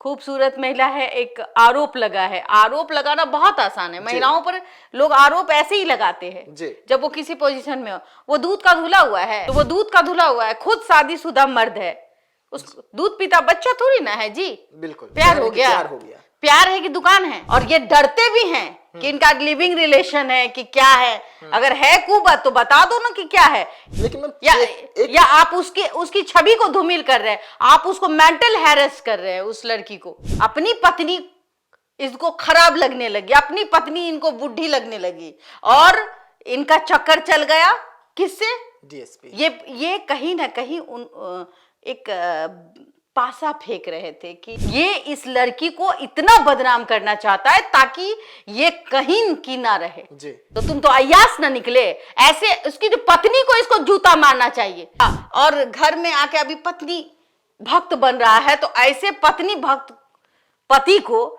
खूबसूरत महिला है, एक आरोप लगा है। आरोप लगाना बहुत आसान है, महिलाओं पर लोग आरोप ऐसे ही लगाते हैं जब वो किसी पोजीशन में हो। वो दूध का धुला हुआ है, तो वो दूध का धुला हुआ है, खुद शादीशुदा मर्द है, उस दूध पीता बच्चा थोड़ी ना है जी। बिल्कुल प्यार हो गया, प्यार है कि दुकान है। और ये डरते भी हैं कि इनका लिविंग रिलेशन है कि क्या है। अगर है कुबात तो बता दो ना कि क्या है। लेकिन या आप उसकी छवि को धूमिल कर रहे हैं, आप उसको मेंटल हैरेस कर रहे हैं। उस लड़की को अपनी पत्नी इसको खराब लगने लगी, अपनी पत्नी इनको बुढ़ी लगने लगी, और इनका चक्कर चल गया किससे? डीएसपी। ये कहीं ना कहीं एक पासा फेंक रहे थे कि ये इस लड़की को इतना बदनाम करना चाहता है ताकि ये कहीं की ना रहे जी। तो तुम तो अय्यास ना निकले। ऐसे उसकी जो पत्नी को इसको जूता मारना चाहिए। और घर में आके अभी पत्नी भक्त बन रहा है, तो ऐसे पत्नी भक्त पति को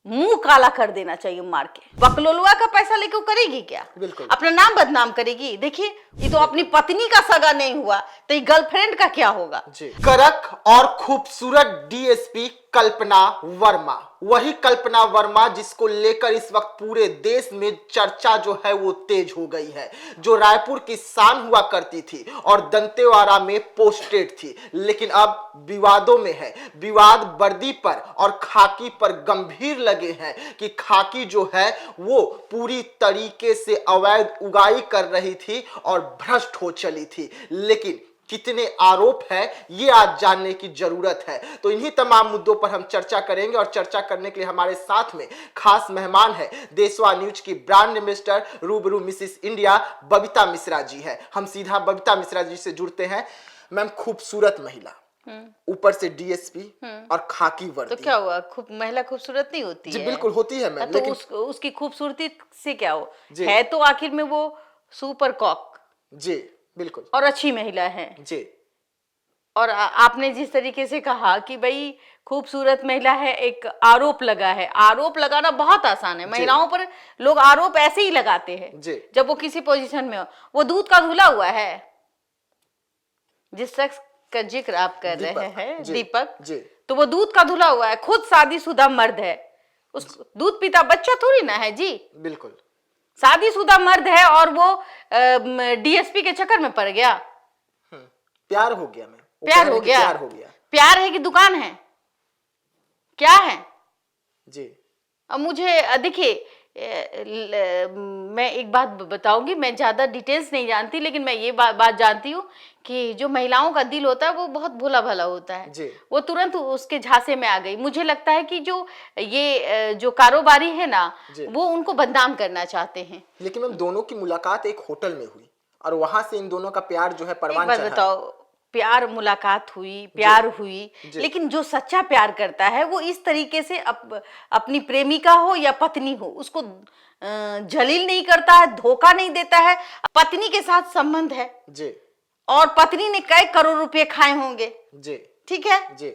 मुंह काला कर देना चाहिए मार के। बकलोलुआ का पैसा लेके वो करेगी क्या? बिल्कुल अपना नाम बदनाम करेगी। देखिए, ये तो अपनी पत्नी का सगा नहीं हुआ, तो ये गर्लफ्रेंड का क्या होगा जी। कड़क और खूबसूरत डीएसपी कल्पना वर्मा, वही कल्पना वर्मा जिसको लेकर इस वक्त पूरे देश में चर्चा जो है वो तेज हो गई है, जो रायपुर की शान हुआ करती थी और दंतेवाड़ा में पोस्टेड थी, लेकिन अब विवादों में है। विवाद वर्दी पर और खाकी पर गंभीर लगे हैं कि खाकी जो है वो पूरी तरीके से अवैध उगाई कर रही थी और भ्रष्ट हो चली थी। लेकिन कितने आरोप है ये आज जानने की जरूरत है। तो इन्हीं तमाम मुद्दों पर हम चर्चा करेंगे, और चर्चा करने के लिए हमारे साथ में खास मेहमान है देशवा न्यूज की ब्रांड एम्बेसडर, रूबरू मिसिस इंडिया बबीता मिश्रा जी है। हम सीधा बबीता मिश्रा जी से जुड़ते हैं। मैम, खूबसूरत महिला, ऊपर से डीएसपी और खाकी वर्दी, तो क्या हुआ? महिला खूबसूरत नहीं होती जी? है? बिल्कुल होती है मैम, तो लेकिन उसकी खूबसूरती से क्या हो है? तो आखिर में वो सुपर कॉक जी, बिल्कुल, और अच्छी महिला है जी। और आपने जिस तरीके से कहा कि भाई खूबसूरत महिला है, एक आरोप लगा है। आरोप लगाना बहुत आसान है, महिलाओं पर लोग आरोप ऐसे ही लगाते हैं जब वो किसी पोजीशन में हो। वो दूध का धुला हुआ है, जिस शख्स का जिक्र आप कर रहे हैं, दीपक जी। तो वो दूध का धुला हुआ है, खुद शादीशुदा मर्द है, उस दूध पीता बच्चा थोड़ी ना है जी। बिल्कुल शादीशुदा मर्द है और वो डीएसपी के चक्कर में पड़ गया। प्यार हो गया। मैं प्यार हो गया, प्यार है कि दुकान है, क्या है जी? अब मुझे देखिए, मैं एक बात बताऊंगी। मैं ज्यादा डिटेल्स नहीं जानती, लेकिन मैं ये बात जानती हूँ कि जो महिलाओं का दिल होता है वो बहुत भोला भाला होता है जी। वो तुरंत उसके झांसे में आ गई। मुझे लगता है कि जो ये जो कारोबारी है ना, वो उनको बदनाम करना चाहते हैं। लेकिन मैम, दोनों की मुलाकात एक होटल में हुई और वहां से इन दोनों का प्यार जो है परवान चढ़ा। बताओ, प्यार मुलाकात हुई, प्यार हुई, लेकिन जो सच्चा प्यार करता है वो इस तरीके से अपनी प्रेमिका हो या पत्नी हो, उसको जलील नहीं करता है, धोखा नहीं देता है। पत्नी के साथ संबंध है जी, और पत्नी ने कई करोड़ रुपए खाए होंगे जी, ठीक है जी।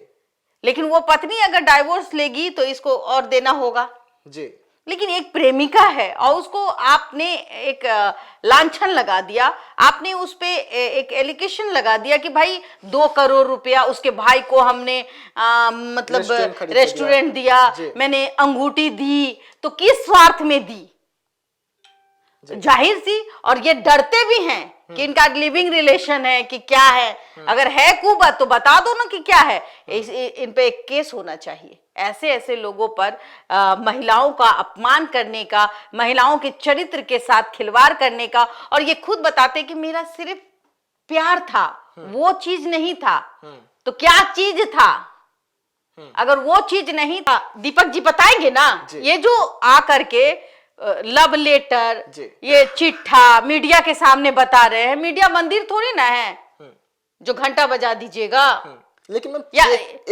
लेकिन वो पत्नी अगर डाइवोर्स लेगी तो इसको और देना होगा जी। लेकिन एक प्रेमिका है और उसको आपने एक लांछन लगा दिया, आपने उस पे एक एलिगेशन लगा दिया कि भाई 2 करोड़ रुपया उसके भाई को हमने मतलब रेस्टोरेंट दिया, मैंने अंगूठी दी, तो किस स्वार्थ में दी? जाहिर सी। और ये डरते भी हैं कि इनका लिविंग रिलेशन है कि क्या है। अगर है कुबात तो बता दो ना कि क्या है। इन पे एक केस होना चाहिए। ऐसे ऐसे लोगों पर महिलाओं का अपमान करने का, महिलाओं के चरित्र के साथ खिलवाड़ करने का, और ये खुद बताते कि मेरा सिर्फ प्यार था, वो चीज नहीं था। तो क्या चीज था? अगर वो चीज नहीं था, दीपक जी बताएंगे ना। ये जो आ करके लव लेटर, ये चिट्ठा मीडिया के सामने बता रहे हैं, मीडिया मंदिर थोड़ी ना है जो घंटा बजा दीजिएगा। लेकिन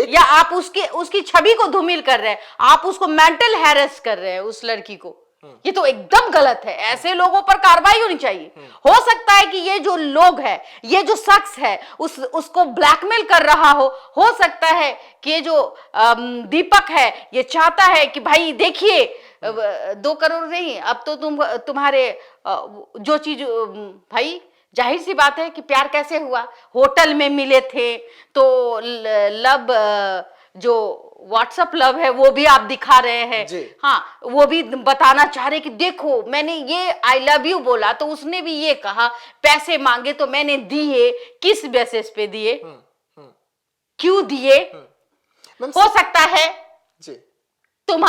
या आप उसकी छवि को धूमिल कर रहे हैं, आप उसको मेंटल हैरेस कर रहे हैं उस लड़की को। ये तो एकदम गलत है। ऐसे लोगों पर कार्रवाई होनी चाहिए। हो सकता है कि ये जो लोग है, ये जो शख्स है, उसको ब्लैकमेल कर रहा हो सकता है कि ये जो दीपक है ये चाहता है कि भाई देखिए 2 करोड़ नहीं, अब तो तुम्हारे जो चीज, भाई जाहिर सी बात है कि प्यार कैसे हुआ? होटल में मिले थे तो लब जो व्हाट्सएप लव है वो भी आप दिखा रहे हैं। जी। हाँ, वो भी बताना चाह रहे कि देखो मैंने ये आई लव यू बोला तो उसने भी ये कहा, पैसे मांगे तो मैंने दिए, किस बेसिस पे दिए, क्यों दिए। मैम हो सकता है जी तुम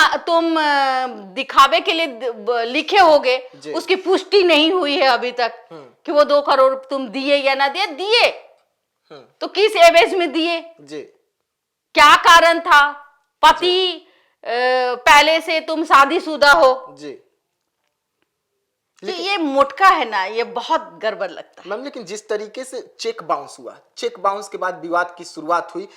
दिखावे के लिए लिखे होगे, जी। उसकी पुष्टि नहीं हुई है अभी तक कि वो 2 करोड़ तुम दिए या ना दिए। दिए तो किस एवज में दिए, जी क्या कारण था, पति पहले से तुम शादीशुदा हो, जी। तो ये मोटका है ना, ये बहुत गड़बड़ लगता है। मैम लेकिन जिस तरीके से चेक बाउंस हुआ, चेक बाउंस के बाद विवाद की शुरुआत हुई,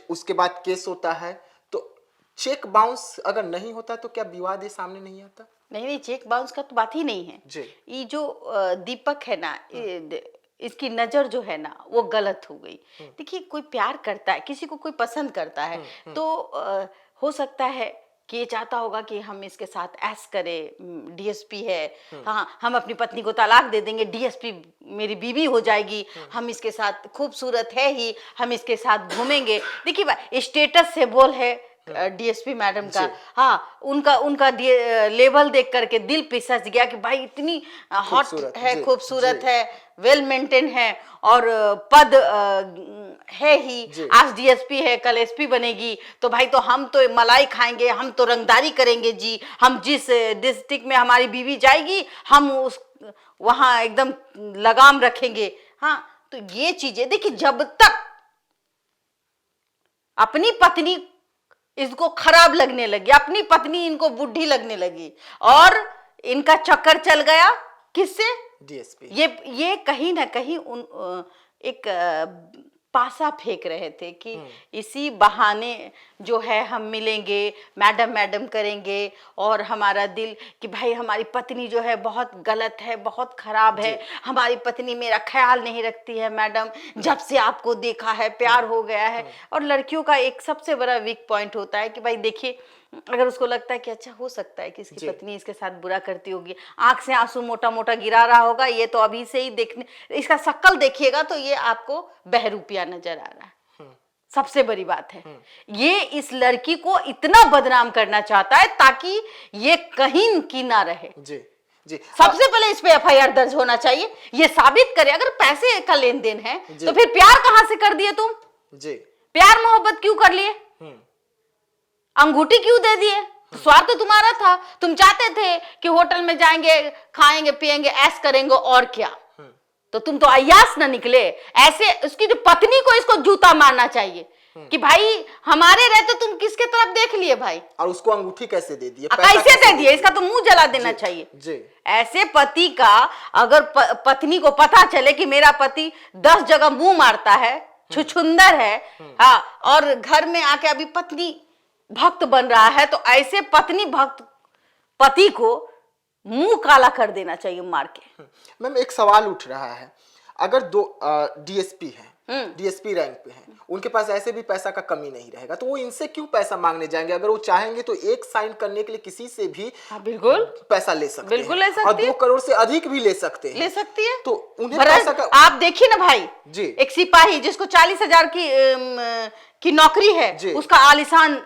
उसके बाद केस होता है, तो चेक बाउंस अगर नहीं होता तो क्या विवाद ये सामने नहीं आता? नहीं, चेक बाउंस का तो बात ही नहीं है जी। ये जो दीपक है ना, इसकी नजर जो है ना वो गलत हो गई। देखिए, कोई प्यार करता है, किसी को कोई पसंद करता है, तो हो सकता है कि ये चाहता होगा कि हम इसके साथ ऐश करें, डीएसपी है, हाँ हम अपनी पत्नी को तलाक दे देंगे, डीएसपी मेरी बीवी हो जाएगी, हम इसके साथ, खूबसूरत है ही, हम इसके साथ घूमेंगे। देखिए भाई, स्टेटस सिंबल है डीएसपी मैडम का, हाँ उनका लेवल देख करके दिल पिसच गया कि भाई इतनी हॉट है, खूबसूरत है, वेल मेंटेन है, और पद है ही, आज डीएसपी है कल एसपी बनेगी, तो भाई तो हम तो मलाई खाएंगे, हम तो रंगदारी करेंगे जी, हम जिस डिस्ट्रिक्ट में हमारी बीवी जाएगी हम उस वहां एकदम लगाम रखेंगे। हाँ, तो ये चीजें देखिए, जब तक अपनी पत्नी इसको खराब लगने लगी, अपनी पत्नी इनको बुढ़ी लगने लगी, और इनका चक्कर चल गया किससे, डीएसपी। ये कहीं ना कहीं एक पासा फेंक रहे थे कि इसी बहाने जो है हम मिलेंगे, मैडम मैडम करेंगे, और हमारा दिल कि भाई हमारी पत्नी जो है बहुत गलत है, बहुत खराब है, हमारी पत्नी मेरा ख्याल नहीं रखती है मैडम, जब से आपको देखा है प्यार हो गया है। और लड़कियों का एक सबसे बड़ा वीक पॉइंट होता है कि भाई देखिए, अगर उसको लगता है कि अच्छा हो सकता है कि इसकी पत्नी इसके साथ बुरा करती होगी, आंख से आंसू मोटा मोटा गिरा रहा होगा, ये तो अभी से ही देखने, इसका शक्ल देखिएगा तो ये आपको बहरूपिया नजर आ रहा है। सबसे बड़ी बात है, ये इस लड़की को इतना बदनाम करना चाहता है ताकि ये कहीं की ना रहे। जी जी। सबसे पहले इस पे एफआईआर दर्ज होना चाहिए, ये साबित करे, अगर पैसे का लेन देन है तो फिर प्यार कहां से कर दिए तुम, जी प्यार मोहब्बत क्यों कर लिए, अंगूठी क्यों दे दिए, स्वार्थ तो तुम्हारा था, तुम चाहते थे कि होटल में जाएंगे, खाएंगे पिएंगे, ऐश करेंगे, और क्या, तो तुम तो अय्यास ना निकले। ऐसे उसकी जो पत्नी को इसको जूता मारना चाहिए कि भाई हमारे रहते तुम किसके तरफ देख लिए भाई, और उसको अंगूठी कैसे दे दिए, कैसे दे दिए, इसका तो मुंह जला देना चाहिए जी। ऐसे पति का अगर पत्नी को पता चले कि मेरा पति 10 जगह मुंह मारता है, छुछुंदर है, हाँ, और घर में आके अभी पत्नी भक्त बन रहा है, तो ऐसे पत्नी भक्त पति को मुंह काला कर देना चाहिए मार के। मैम एक सवाल उठ रहा है, अगर दो डीएसपी हैं, डीएसपी रैंक पे हैं, उनके पास ऐसे भी पैसा का कमी नहीं रहेगा, तो वो इनसे क्यों पैसा मांगने जाएंगे? अगर वो चाहेंगे तो एक साइन करने के लिए किसी से भी बिल्कुल पैसा ले सकते बिल्कुल हैं, ले सकती और 2 करोड़ से अधिक भी ले सकते हैं, ले सकती है। तो उन्हें पैसा का आप देखिए ना भाई जी, एक सिपाही जिसको 40,000 की नौकरी है, उसका आलिशान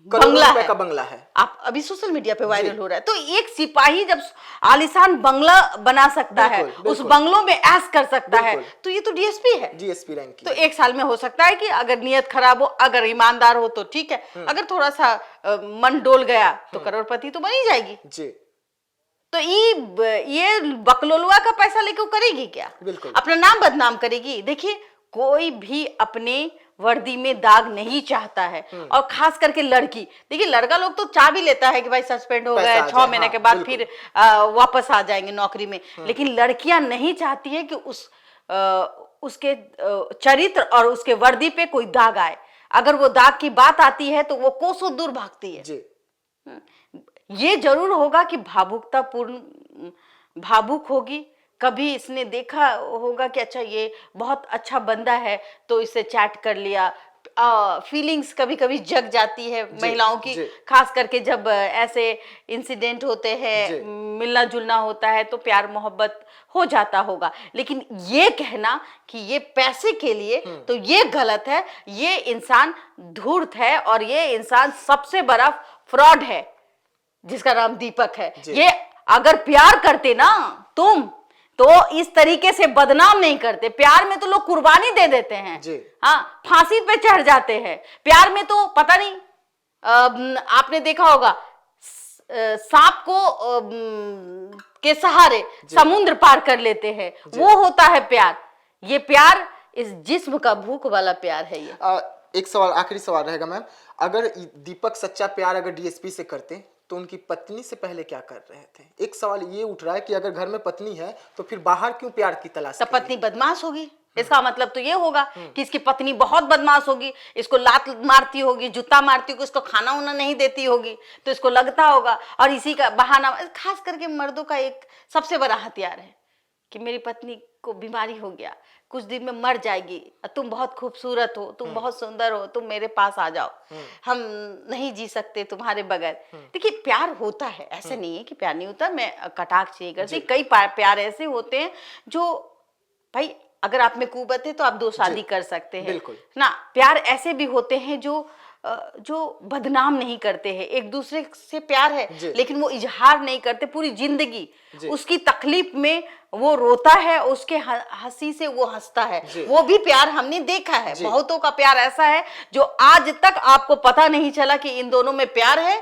बंगला है, का बंगला है, आप अभी सोशल मीडिया पे वायरल हो रहा है। तो एक सिपाही जब आलिशान बंगला बना सकता है, उस बंगलों में ऐश कर सकता है, तो ये तो डीएसपी है, डीएसपी रैंक की। तो 1 साल में हो सकता है कि अगर नियत खराब हो, अगर ईमानदार हो तो ठीक है, अगर थोड़ा सा मन डोल गया तो करोड़पति तो बनी जाएगी जी। तो ये बकलोलुआ का पैसा लेके करेगी क्या? बिल्कुल अपना नाम बदनाम करेगी। देखिए, कोई भी अपने वर्दी में दाग नहीं चाहता है, और खास करके लड़की। देखिए, लड़का लोग तो चाह भी लेता है कि भाई सस्पेंड हो गए, 6 महीने के बाद फिर वापस आ जाएंगे नौकरी में, लेकिन लड़कियां नहीं चाहती है कि उसके चरित्र और उसके वर्दी पे कोई दाग आए। अगर वो दाग की बात आती है तो वो कोसों दूर भागती है जी। ये जरूर होगा कि भावुक होगी, कभी इसने देखा होगा कि अच्छा ये बहुत अच्छा बंदा है तो इससे चैट कर लिया, फीलिंग्स कभी कभी जग जाती है महिलाओं की, जी। खास करके जब ऐसे इंसिडेंट होते हैं, मिलना जुलना होता है तो प्यार मोहब्बत हो जाता होगा। लेकिन ये कहना कि ये पैसे के लिए, तो ये गलत है। ये इंसान धूर्त है और ये इंसान सबसे बड़ा फ्रॉड है जिसका नाम दीपक है। ये अगर प्यार करते ना तुम, तो इस तरीके से बदनाम नहीं करते। प्यार में तो लोग कुर्बानी दे देते हैं, हाँ, फांसी पे चढ़ जाते हैं। प्यार में तो पता नहीं, आपने देखा होगा सांप को के सहारे समुद्र पार कर लेते हैं, वो होता है प्यार। ये प्यार इस जिस्म का भूख वाला प्यार है। ये एक सवाल, आखिरी सवाल रहेगा मैम, अगर दीपक सच्चा प्यार अगर डीएसपी से करते तो उनकी पत्नी से पहले क्या कर रहे थे? एक सवाल ये उठ रहा है कि अगर घर में पत्नी है तो फिर बाहर क्यों प्यार की तलाश? तो पत्नी बदमाश होगी, इसका मतलब तो ये होगा कि इसकी पत्नी बहुत बदमाश होगी, इसको लात मारती होगी, जूता मारती होगी, इसको खाना उना नहीं देती होगी, तो इसको लगता होगा। और इसी का बहाना, खास करके मर्दों का एक सबसे बड़ा हथियार है कि मेरी पत्नी को बीमारी हो गया, कुछ दिन में मर जाएगी, तुम बहुत खूबसूरत हो, तुम बहुत सुंदर हो, तुम मेरे पास आ जाओ, हम नहीं जी सकते तुम्हारे बगैर। देखिए प्यार होता है, ऐसे नहीं है कि प्यार नहीं होता, मैं कटाक्ष नहीं करती। कई प्यार ऐसे होते हैं जो, भाई अगर आप में कुवत है तो आप 2 शादी कर सकते हैं ना। प्यार ऐसे भी होते हैं जो बदनाम नहीं करते हैं, एक दूसरे से प्यार है लेकिन वो इजहार नहीं करते, पूरी जिंदगी उसकी तकलीफ में वो रोता है, उसके हंसी से वो हंसता है। वो भी प्यार हमने देखा है। बहुतों का प्यार ऐसा है जो आज तक आपको पता नहीं चला कि इन दोनों में प्यार है,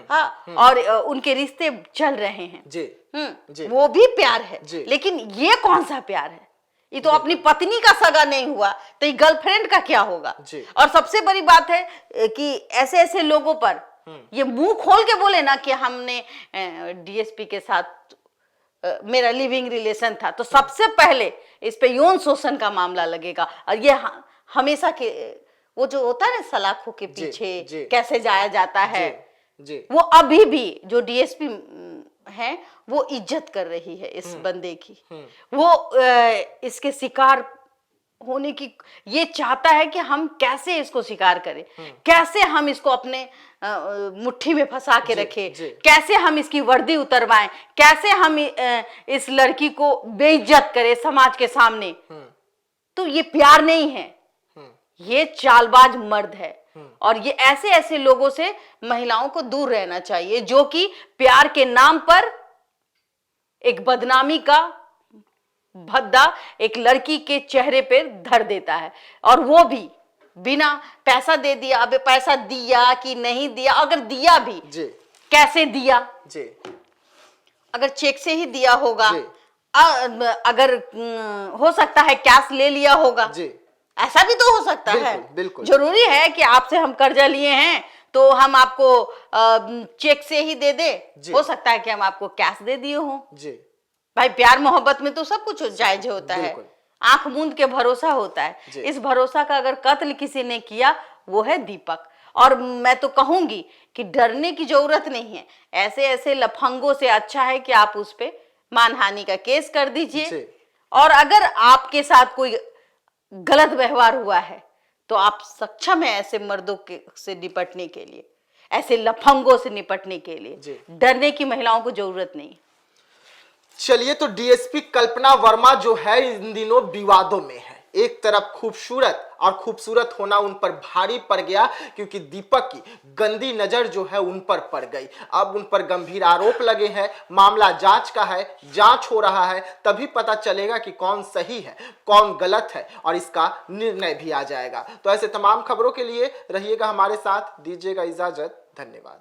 हाँ, और उनके रिश्ते चल रहे हैं। वो भी प्यार है, लेकिन ये कौन सा प्यार है? ये तो अपनी पत्नी का सगा नहीं हुआ तो ये गर्लफ्रेंड का क्या होगा? और सबसे बड़ी बात है कि ऐसे ऐसे लोगों पर ये मुंह खोल के बोले ना कि हमने डीएसपी के साथ मेरा लिविंग रिलेशन था, तो सबसे पहले इस पे यौन शोषण का मामला लगेगा। और ये हमेशा के वो जो होता है ना सलाखों के पीछे कैसे जाया जाता है, वो अभी भी जो डीएसपी है वो इज्जत कर रही है इस बंदे की। वो इसके शिकार होने की ये चाहता है कि हम कैसे इसको शिकार करें, कैसे हम इसको अपने मुट्ठी में फंसा के रखें, कैसे हम इसकी वर्दी उतरवाएं, कैसे हम इस लड़की को बेइज्जत करें समाज के सामने। तो ये प्यार नहीं है, ये चालबाज मर्द है। और ये ऐसे ऐसे लोगों से महिलाओं को दूर रहना चाहिए जो कि प्यार के नाम पर एक बदनामी का भद्दा एक लड़की के चेहरे पे धर देता है, और वो भी बिना पैसा दे दिया। अब पैसा दिया कि नहीं दिया, अगर दिया भी कैसे दिया? अगर चेक से ही दिया होगा, अगर हो सकता है कैश ले लिया होगा, ऐसा भी तो हो सकता है। बिल्कुल। जरूरी है कि आपसे हम कर्जा लिए हैं तो हम आपको चेक से ही दे दे? हो सकता है कि हम आपको कैश दे दिए हों। भाई प्यार मोहब्बत में तो सब कुछ जायज होता है, आंख मूंद के भरोसा होता है। इस भरोसा का अगर कत्ल किसी ने किया वो है दीपक। और मैं तो कहूंगी कि डरने की जरूरत नहीं है, ऐसे ऐसे लफंगों से अच्छा है कि आप उस पे मानहानि का केस कर दीजिए। और अगर आपके साथ कोई गलत व्यवहार हुआ है तो आप सक्षम है ऐसे मर्दों के से निपटने के लिए, ऐसे लफंगों से निपटने के लिए। डरने की महिलाओं को जरूरत नहीं। चलिए, तो डीएसपी कल्पना वर्मा जो है इन दिनों विवादों में है। एक तरफ खूबसूरत, और खूबसूरत होना उन पर भारी पड़ गया क्योंकि दीपक की गंदी नजर जो है उन पर पड़ गई। अब उन पर गंभीर आरोप लगे हैं, मामला जांच का है, जांच हो रहा है, तभी पता चलेगा कि कौन सही है कौन गलत है और इसका निर्णय भी आ जाएगा। तो ऐसे तमाम खबरों के लिए रहिएगा हमारे साथ, दीजिएगा इजाजत, धन्यवाद।